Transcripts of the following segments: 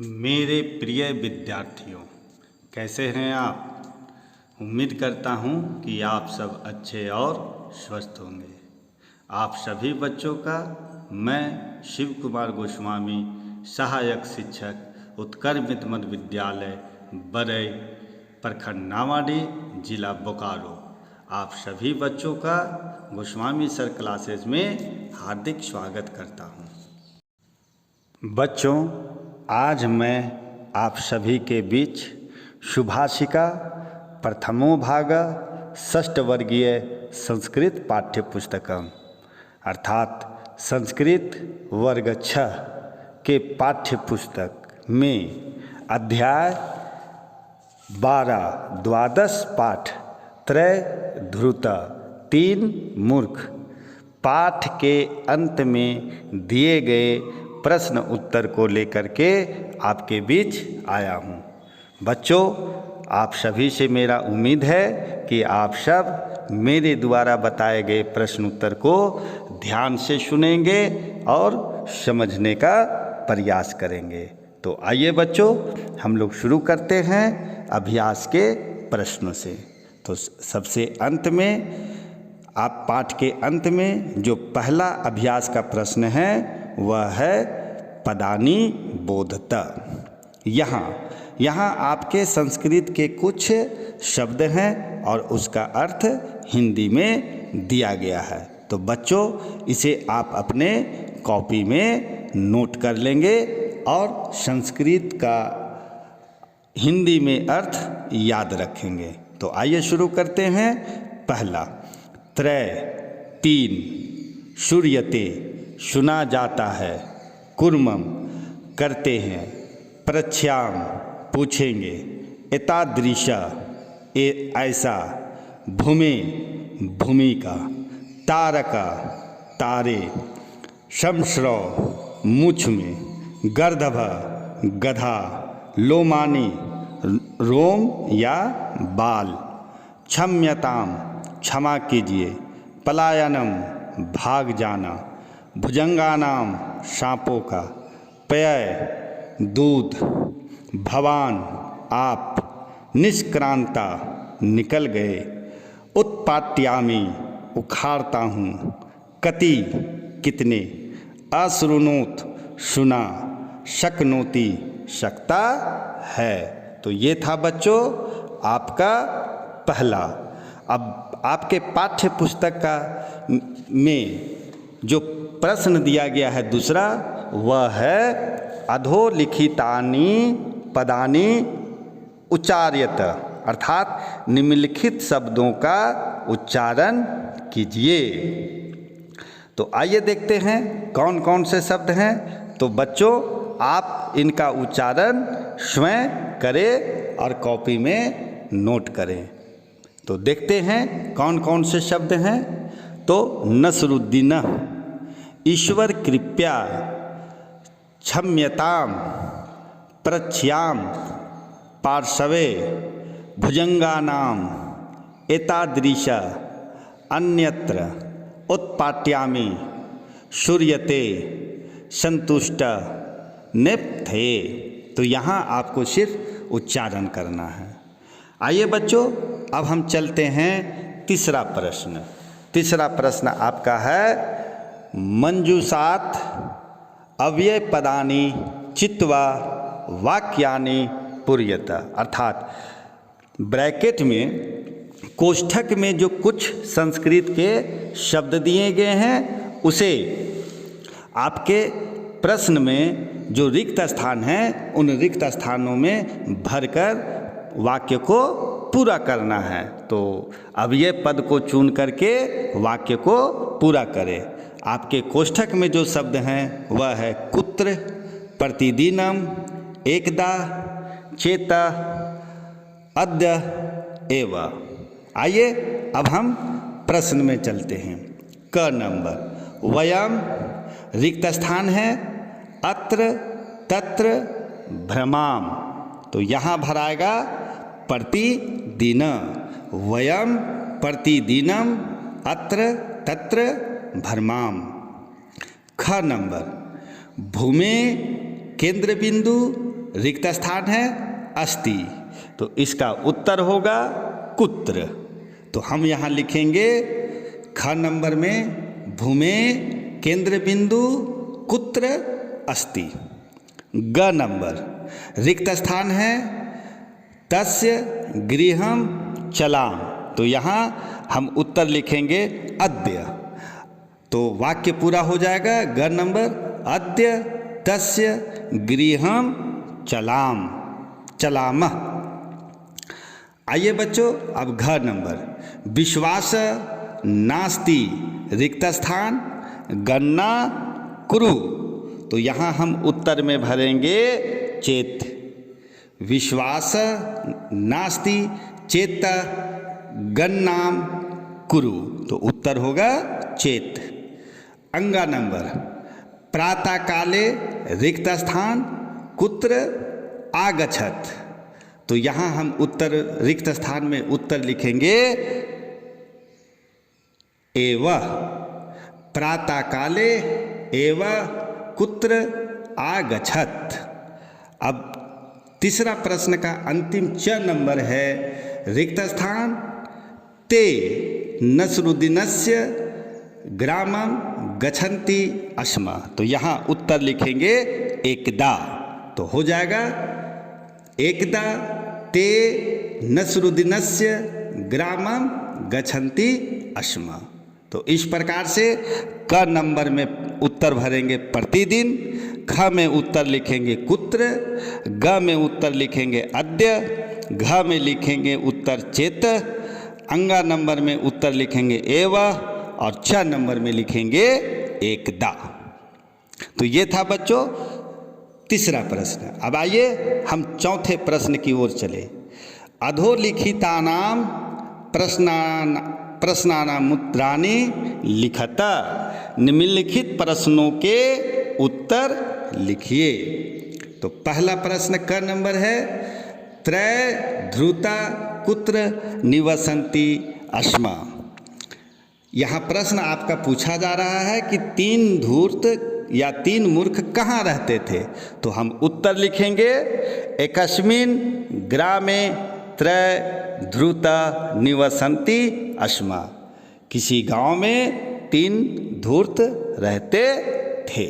मेरे प्रिय विद्यार्थियों, कैसे हैं आप? उम्मीद करता हूं कि आप सब अच्छे और स्वस्थ होंगे। आप सभी बच्चों का मैं शिव कुमार गोस्वामी, सहायक शिक्षक, उत्कर्ष मित्र मध्य विद्यालय बरई, प्रखंड नावाडीह, जिला बोकारो, आप सभी बच्चों का गोस्वामी सर क्लासेज में हार्दिक स्वागत करता हूं। बच्चों, आज मैं आप सभी के बीच सुभाषिका प्रथमो भाग षष्ठ वर्गीय संस्कृत पाठ्य पुस्तकम अर्थात संस्कृत वर्ग 6 के पाठ्य पुस्तक में अध्याय 12 द्वादश पाठ त्रय ध्रुत 3 मूर्ख पाठ के अंत में दिए गए प्रश्न उत्तर को लेकर के आपके बीच आया हूँ। बच्चों, आप सभी से मेरा उम्मीद है कि आप सब मेरे द्वारा बताए गए प्रश्न उत्तर को ध्यान से सुनेंगे और समझने का प्रयास करेंगे। तो आइए बच्चों, हम लोग शुरू करते हैं अभ्यास के प्रश्नों से। तो सबसे अंत में, आप पाठ के अंत में जो पहला अभ्यास का प्रश्न है वह है पदानी बोधता। यहाँ आपके संस्कृत के कुछ शब्द हैं और उसका अर्थ हिंदी में दिया गया है। तो बच्चों, इसे आप अपने कॉपी में नोट कर लेंगे और संस्कृत का हिंदी में अर्थ याद रखेंगे। तो आइए शुरू करते हैं। पहला, त्रय 3, सूर्यते सुना जाता है, कुर्मम करते हैं, प्रच्छ्याम पूछेंगे, एतादृशा ऐसा, भूमे भूमिका, तारका तारे, शमश्रव मूछ में, गर्दभ गधा, लोमानी रोम या बाल, क्षम्यताम क्षमा कीजिए, पलायनम भाग जाना, भुजंगानाम सांपों का, पेय दूध, भवान आप, निष्क्रांता निकल गए, उत्पाट्यामी उखाड़ता हूँ, कति कितने, अश्रुणोत सुना, शक्नोति सकता है। तो ये था बच्चों आपका पहला। अब आपके पाठ्य पुस्तक का में जो प्रश्न दिया गया है दूसरा, वह है अधोलिखितानि पदानि उच्चार्यत, अर्थात निम्नलिखित शब्दों का उच्चारण कीजिए। तो आइए देखते हैं कौन कौन से शब्द हैं। तो बच्चों, आप इनका उच्चारण स्वयं करें और कॉपी में नोट करें। तो देखते हैं कौन कौन से शब्द हैं। तो नसरुद्दीन, ईश्वर कृपया, क्षम्यताम, प्रच्छ्याम, पार्श्वे, भुजंगानाम, एतादृश, अन्यत्र, उत्पाट्यामि, सूर्यते, संतुष्ट, नेप्थे। तो यहाँ आपको सिर्फ उच्चारण करना है। आइए बच्चों, अब हम चलते हैं तीसरा प्रश्न। तीसरा प्रश्न आपका है मंजूषात अव्यय पदानि चित्वा वाक्यानि पूर्यत, अर्थात ब्रैकेट में कोष्ठक में जो कुछ संस्कृत के शब्द दिए गए हैं उसे आपके प्रश्न में जो रिक्त स्थान हैं उन रिक्त स्थानों में भरकर वाक्य को पूरा करना है। तो अब ये पद को चुन करके वाक्य को पूरा करें। आपके कोष्ठक में जो शब्द हैं वह है कुत्र, प्रतिदिनम, एकदा, चेता, अद्य एव। आइए अब हम प्रश्न में चलते हैं। क नंबर, वयम रिक्त स्थान है, अत्र तत्र भ्रमाम। तो यहाँ भराएगा प्रतिदिन, वयम प्रतिदिनम, अत्र तत्र भ्रमाम। ख नंबर, भूमे केंद्र बिंदु रिक्त स्थान है अस्ति, तो इसका उत्तर होगा कुत्र। तो हम यहाँ लिखेंगे ख नंबर में भूमे केंद्र बिंदु कुत्र अस्ति। ग नंबर रिक्त स्थान है तस्य गृहम चलाम, तो यहाँ हम उत्तर लिखेंगे अद्य। तो वाक्य पूरा हो जाएगा। ग नंबर अद्य तस्य गृहम चलाम चलामः। आइए बच्चों, अब घ नंबर विश्वास नास्ति रिक्त स्थान गन्ना कुरु, तो यहाँ हम उत्तर में भरेंगे चेत। विश्वास नास्ति चेत गन्नाम कुरु, तो उत्तर होगा चेत। अंगा नंबर प्रातः काले रिक्त स्थान कुत्र आगच्छत, तो यहाँ हम उत्तर रिक्त स्थान में उत्तर लिखेंगे एव। प्रातः काले एव कुत्र आगच्छत। अब तीसरा प्रश्न का अंतिम च नंबर है रिक्त स्थान ते नसरुद्दीनस्य ग्रामम गच्छन्ति अस्म, तो यहाँ उत्तर लिखेंगे एकदा, तो हो जाएगा एकदा ते नसरुद्दीनस्य ग्रामम गच्छन्ति अस्म। तो इस प्रकार से क नंबर में उत्तर भरेंगे प्रतिदिन, ख में उत्तर लिखेंगे कुत्र, ग में उत्तर लिखेंगे अद्य, घ में लिखेंगे उत्तर चेत, अंगा नंबर में उत्तर लिखेंगे एव और छ नंबर में लिखेंगे एकदा। तो ये था बच्चों तीसरा प्रश्न। अब आइए हम चौथे प्रश्न की ओर चले। अधोलिखितानाम प्रश्नानामुत्तराणि लिखत, निम्नलिखित प्रश्नों के उत्तर लिखिए। तो पहला प्रश्न क नंबर है त्रय ध्रुता कुत्र निवसन्ति अस्म। यहाँ प्रश्न आपका पूछा जा रहा है कि तीन धूर्त या तीन मूर्ख कहाँ रहते थे, तो हम उत्तर लिखेंगे एकस्मिन् ग्रामे त्रय ध्रुता निवसन्ति अस्म। किसी गांव में तीन धूर्त रहते थे।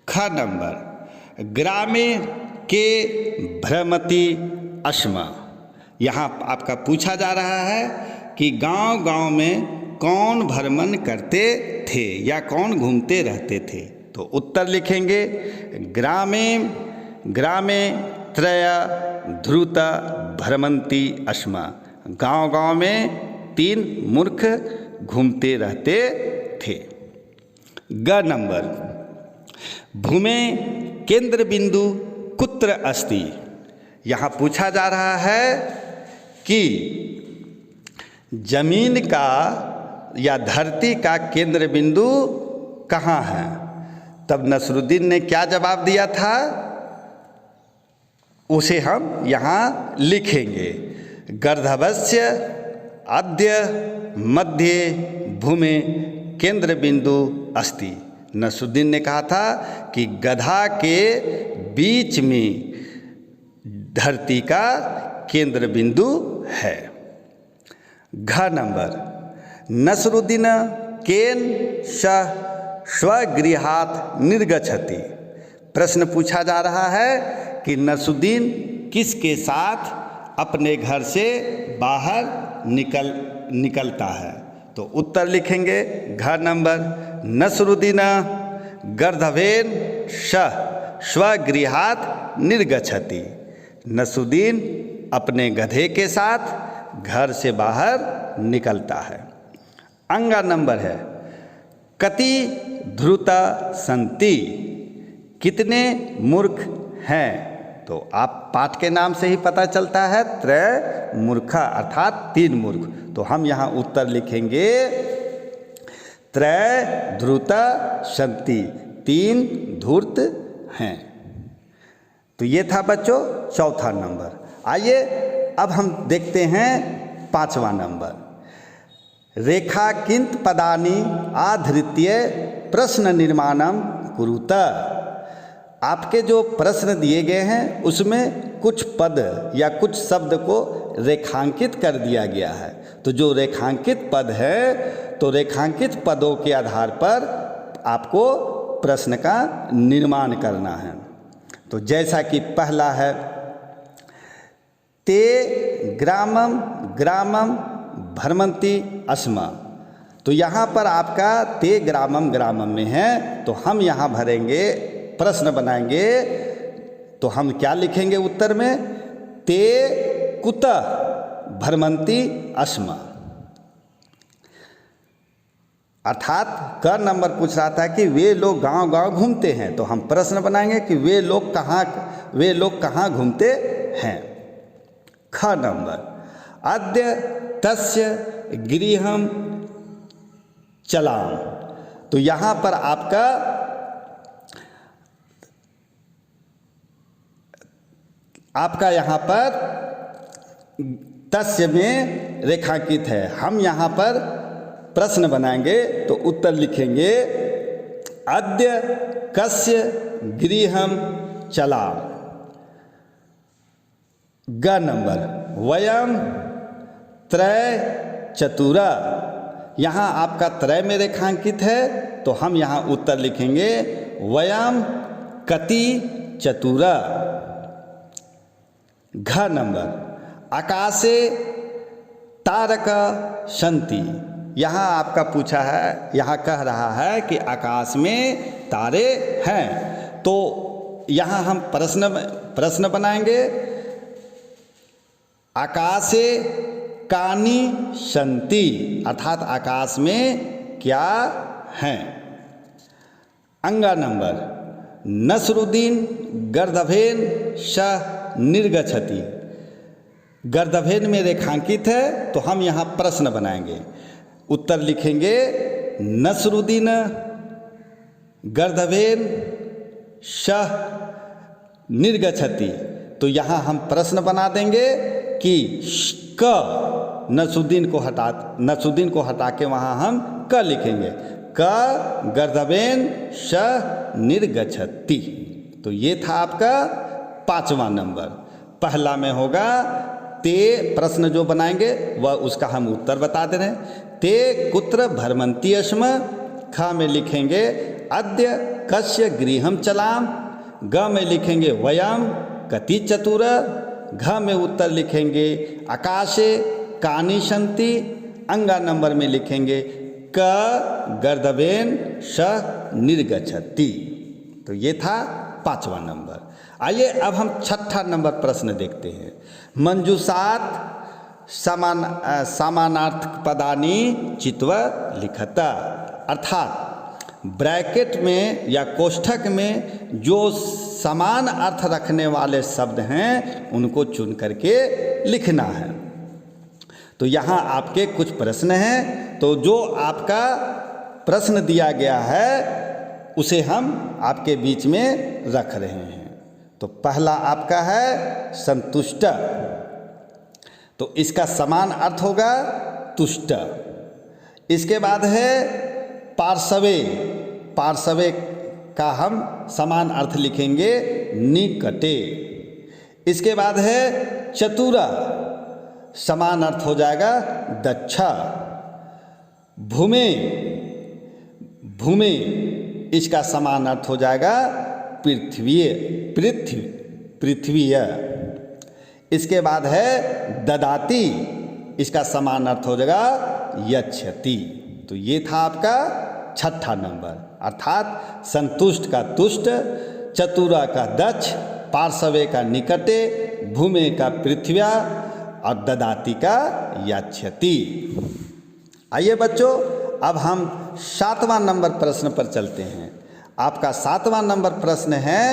ख नंबर ग्रामे के भ्रमति अस्म। यहाँ आपका पूछा जा रहा है कि गांव-गांव में कौन भ्रमण करते थे या कौन घूमते रहते थे, तो उत्तर लिखेंगे ग्रामे त्रय ध्रुता भ्रमन्ति अस्म। गांव-गांव में तीन मूर्ख घूमते रहते थे। ग नंबर भूमे केंद्र बिंदु कुत्र अस्ति। यहाँ पूछा जा रहा है कि जमीन का या धरती का केंद्र बिंदु कहाँ है। तब नसरुद्दीन ने क्या जवाब दिया था, उसे हम यहाँ लिखेंगे गर्धवस्य अद्य मध्य भूमि केंद्र बिंदु अस्ति। नसरुद्दीन ने कहा था कि गधा के बीच में धरती का केंद्र बिंदु है। घ नंबर नसरुद्दीन केन सह स्वगृहात् निर्गच्छति। प्रश्न पूछा जा रहा है कि नसरुद्दीन किसके साथ अपने घर से बाहर निकलता है, तो उत्तर लिखेंगे घ नंबर नसरुद्दीन गर्धवेन सह स्वगृहात् निर्गच्छति। नसरुद्दीन अपने गधे के साथ घर से बाहर निकलता है। अंगा नंबर है कति ध्रुता संति। कितने मूर्ख हैं, तो आप पाठ के नाम से ही पता चलता है त्रय मूर्खा अर्थात तीन मूर्ख। तो हम यहाँ उत्तर लिखेंगे त्रय ध्रुता संति, तीन धूर्त हैं। तो ये था बच्चों चौथा नंबर। आइए अब हम देखते हैं पांचवा नंबर। रेखांकित पदानि आधृत्य प्रश्न निर्माणम कुरुत। आपके जो प्रश्न दिए गए हैं उसमें कुछ पद या कुछ शब्द को रेखांकित कर दिया गया है। तो जो रेखांकित पद है तो रेखांकित पदों के आधार पर आपको प्रश्न का निर्माण करना है। तो जैसा कि पहला है, ते ग्रामम ग्रामम भ्रमंती अस्मा। तो यहाँ पर आपका ते ग्रामम ग्रामम में है, तो हम यहाँ भरेंगे, प्रश्न बनाएंगे। तो हम क्या लिखेंगे उत्तर में? ते कुतः भ्रमंती अस्मा। अर्थात क नंबर पूछ रहा था कि वे लोग गांव-गांव घूमते हैं, तो हम प्रश्न बनाएंगे कि वे लोग कहाँ घूमते हैं। ख नंबर, अद्य तस्य गृहं चलाम। तो यहाँ पर आपका यहाँ पर तस्य में रेखांकित है। हम यहाँ पर प्रश्न बनाएंगे तो उत्तर लिखेंगे, अद्य कस्य गृहं चलाम। ग नंबर, वयम त्रय चतुरा। यहाँ आपका त्रय में रेखांकित है, तो हम यहाँ उत्तर लिखेंगे, वयम कति चतुरा। घ नंबर, आकाशे तारक सन्ति। यहाँ आपका पूछा है, यहाँ कह रहा है कि आकाश में तारे हैं। तो यहाँ हम प्रश्न बनाएंगे, आकाशे कानि सन्ति। अर्थात आकाश में क्या हैं। अंगा नंबर, नसरुद्दीन गर्दभेन सह निर्गच्छति। गर्दभेन में रेखांकित है, तो हम यहाँ प्रश्न बनाएंगे। उत्तर लिखेंगे, नसरुद्दीन गर्दभेन सह निर्गच्छति। तो यहाँ हम प्रश्न बना देंगे कि क, नसरुद्दीन को हटा के वहाँ हम क लिखेंगे, क गर्दभेन सह निर्गच्छति। तो ये था आपका 5वां नंबर। पहला में होगा ते, प्रश्न जो बनाएंगे वह उसका हम उत्तर बता दे रहे हैं। ते कुत्र भ्रमंती अस्म। ख में लिखेंगे, अद्य कस्य गृहं चलाम। ग में लिखेंगे, वयम कति चतुर। घ में उत्तर लिखेंगे, आकाशे कानि सन्ति। अंगा नंबर में लिखेंगे, क गर्दभेन सह निर्गच्छति। तो ये था 5वां नंबर। आइए अब हम 6ठा नंबर प्रश्न देखते हैं। मंजूषात समानार्थक पदानि चित्वा लिखता। अर्थात ब्रैकेट में या कोष्ठक में जो समान अर्थ रखने वाले शब्द हैं उनको चुन करके लिखना है। तो यहाँ आपके कुछ प्रश्न हैं, तो जो आपका प्रश्न दिया गया है उसे हम आपके बीच में रख रहे हैं। तो पहला आपका है संतुष्ट। तो इसका समान अर्थ होगा तुष्ट। इसके बाद है पार्श्वे। पार्श्वे का हम समान अर्थ लिखेंगे निकटे। इसके बाद है चतुरा, समान अर्थ हो जाएगा दक्षा। भूमे, भूमे इसका समान अर्थ हो जाएगा पृथ्वीय। इसके बाद है ददाती, इसका समान अर्थ हो जाएगा यच्छति। तो ये था आपका 6ठा नंबर। अर्थात संतुष्ट का तुष्ट, चतुरा का दक्ष, पार्श्वे का निकटे, भूमे का पृथ्व्या और ददाती का यच्छति। आइए बच्चों, अब हम 7वां नंबर प्रश्न पर चलते हैं। आपका 7वां नंबर प्रश्न है,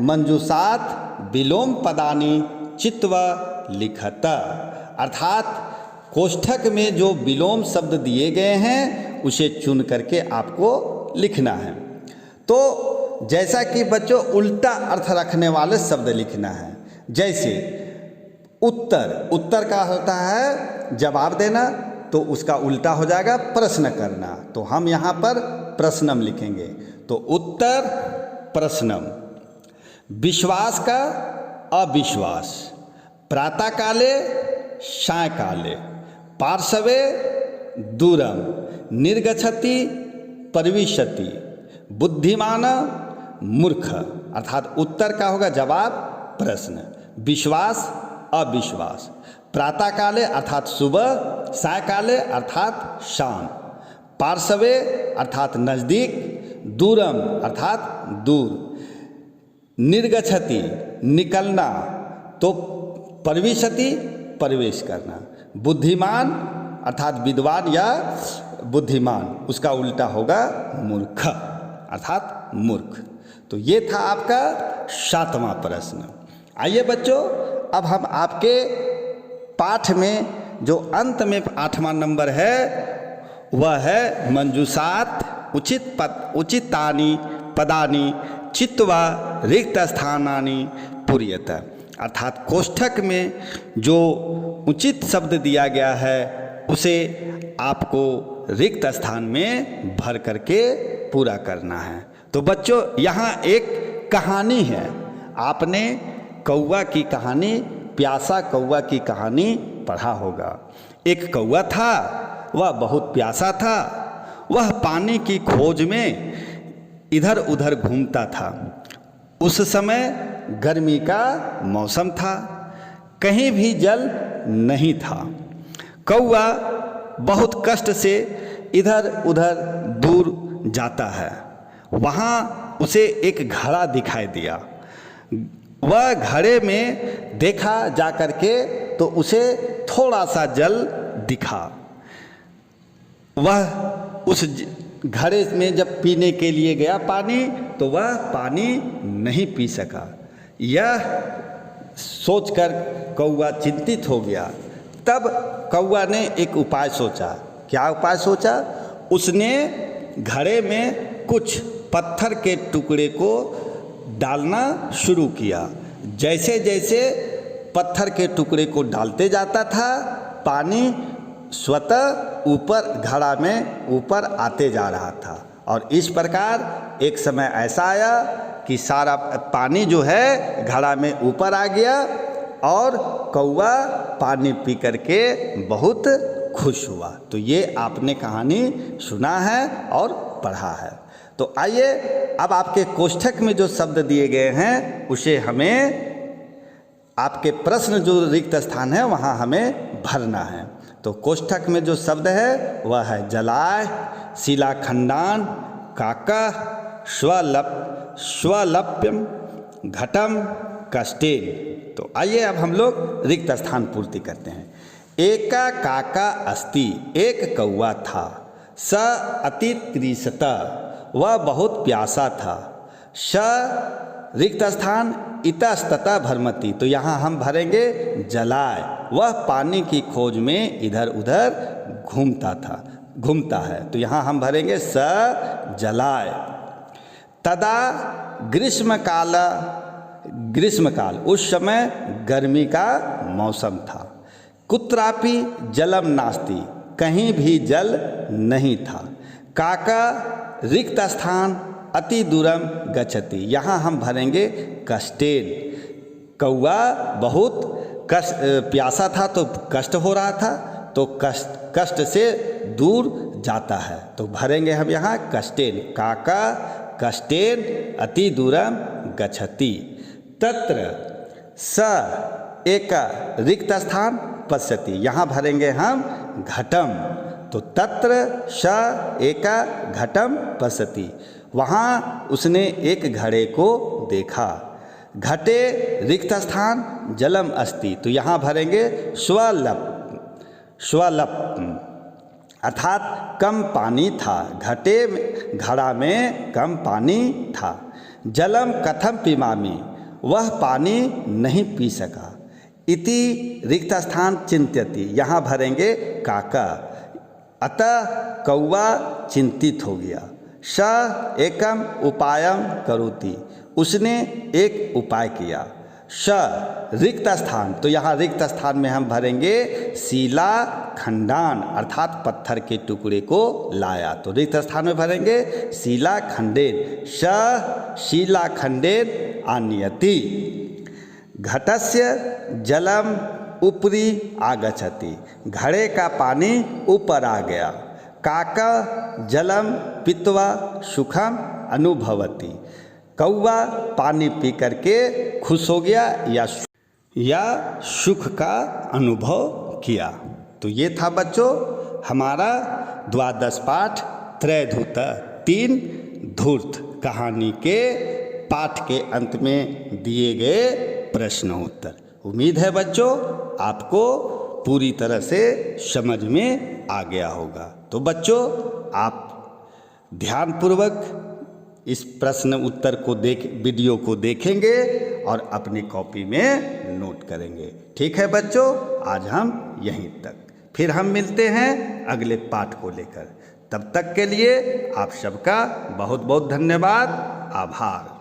मंजूषात विलोम पदानि चित्वा लिखता। अर्थात कोष्ठक में जो विलोम शब्द दिए गए हैं उसे चुन करके आपको लिखना है। तो जैसा कि बच्चों उल्टा अर्थ रखने वाले शब्द लिखना है। जैसे उत्तर, उत्तर का होता है जवाब देना, तो उसका उल्टा हो जाएगा प्रश्न करना। तो हम यहाँ पर प्रश्नम लिखेंगे। तो उत्तर प्रश्नम। विश्वास का अविश्वास, प्रातः काले सायकाले, पार्श्वे दूरम, निर्गच्छति प्रविशति, बुद्धिमान मूर्ख। अर्थात उत्तर का होगा जवाब प्रश्न। विश्वास अविश्वास, प्रातः काले अर्थात सुबह, सायकाले अर्थात शाम, पार्श्वे अर्थात नज़दीक, दूरम अर्थात दूर, निर्गच्छति निकलना, तो प्रविशति प्रवेश करना, बुद्धिमान अर्थात विद्वान या बुद्धिमान, उसका उल्टा होगा मूर्ख अर्थात मूर्ख। तो ये था आपका 7वां प्रश्न। आइए बच्चों, अब हम आपके पाठ में जो अंत में 8वां नंबर है वह है मंजूषात उचितानि पदानि चित्वा रिक्त स्थानानि पूर्यत। अर्थात कोष्ठक में जो उचित शब्द दिया गया है उसे आपको रिक्त स्थान में भर करके पूरा करना है। तो बच्चों यहाँ एक कहानी है, आपने कौवा की कहानी, प्यासा कौवा की कहानी पढ़ा होगा। एक कौवा था, वह बहुत प्यासा था, वह पानी की खोज में इधर उधर घूमता था। उस समय गर्मी का मौसम था, कहीं भी जल नहीं था। कौवा बहुत कष्ट से इधर उधर दूर जाता है, वहाँ उसे एक घड़ा दिखाई दिया। वह घड़े में देखा जा कर के तो उसे थोड़ा सा जल दिखा। वह उस घड़े में जब पीने के लिए गया पानी, तो वह पानी नहीं पी सका। यह सोचकर कौवा चिंतित हो गया। तब कौवा ने एक उपाय सोचा। क्या उपाय सोचा? उसने घड़े में कुछ पत्थर के टुकड़े को डालना शुरू किया। जैसे जैसे पत्थर के टुकड़े को डालते जाता था, पानी स्वतः ऊपर घड़ा में ऊपर आते जा रहा था। और इस प्रकार एक समय ऐसा आया कि सारा पानी जो है घड़ा में ऊपर आ गया और कौवा पानी पी करके बहुत खुश हुआ। तो ये आपने कहानी सुना है और पढ़ा है। तो आइए अब आपके कोष्ठक में जो शब्द दिए गए हैं उसे हमें, आपके प्रश्न जो रिक्त स्थान है वहाँ हमें भरना है। तो कोष्ठक में जो शब्द है वह है जलाय, शिलाखंडान, काका, स्वलप्यम, घटम, कष्टेन। तो आइए अब हम लोग रिक्त स्थान पूर्ति करते हैं। एका काका अस्ति, एक कौवा था। स अति तृषता, वह बहुत प्यासा था। स रिक्त स्थान इतस्ततः भ्रमति, तो यहाँ हम भरेंगे जलाय, वह पानी की खोज में इधर उधर घूमता है। तो यहाँ हम भरेंगे स जलाय। तदा ग्रीष्मकाल, उस समय गर्मी का मौसम था। कुत्रापि जलम नास्ति, कहीं भी जल नहीं था। काका रिक्त स्थान अति दूरम गच्छति, यहाँ हम भरेंगे कष्टेन। कौवा बहुत प्यासा था तो कष्ट हो रहा था, तो कष्ट से दूर जाता है। तो भरेंगे हम यहाँ कष्टेन। काका कष्टेन अति दूरम गच्छति। तत्र स एक रिक्त स्थान पश्यति, यहाँ भरेंगे हम घटम। तो तत्र स एक घटम पश्यति, वहाँ उसने एक घड़े को देखा। घटे रिक्त स्थान जलम अस्ति, तो यहाँ भरेंगे स्वलप, अर्थात कम पानी था। घड़ा में कम पानी था। जलम कथम पिबामि, वह पानी नहीं पी सका। इति रिक्त स्थान चिंत्यति, यहाँ भरेंगे काका। अतः कौवा चिंतित हो गया। स एकम उपायम करोति, उसने एक उपाय किया। स रिक्त स्थान, तो यहाँ रिक्त स्थान में हम भरेंगे शिला खंडान, अर्थात पत्थर के टुकड़े को लाया। तो रिक्त स्थान में भरेंगे शिला खंडेन। स शिला खंडेन आनयति। घटस्य जलम ऊपरी आगच्छति, घड़े का पानी ऊपर आ गया। काका जलम पीत्वा सुखम अनुभवति, कौवा पानी पी करके खुश हो गया या सुख का अनुभव किया। तो ये था बच्चों हमारा द्वादश पाठ त्रैधूत, 3 धूर्त कहानी के पाठ के अंत में दिए गए प्रश्न उत्तर। उम्मीद है बच्चों आपको पूरी तरह से समझ में आ गया होगा। तो बच्चों आप ध्यानपूर्वक इस प्रश्न उत्तर को वीडियो को देखेंगे और अपनी कॉपी में नोट करेंगे। ठीक है बच्चों, आज हम यहीं तक, फिर हम मिलते हैं अगले पाठ को लेकर। तब तक के लिए आप सबका बहुत बहुत धन्यवाद, आभार।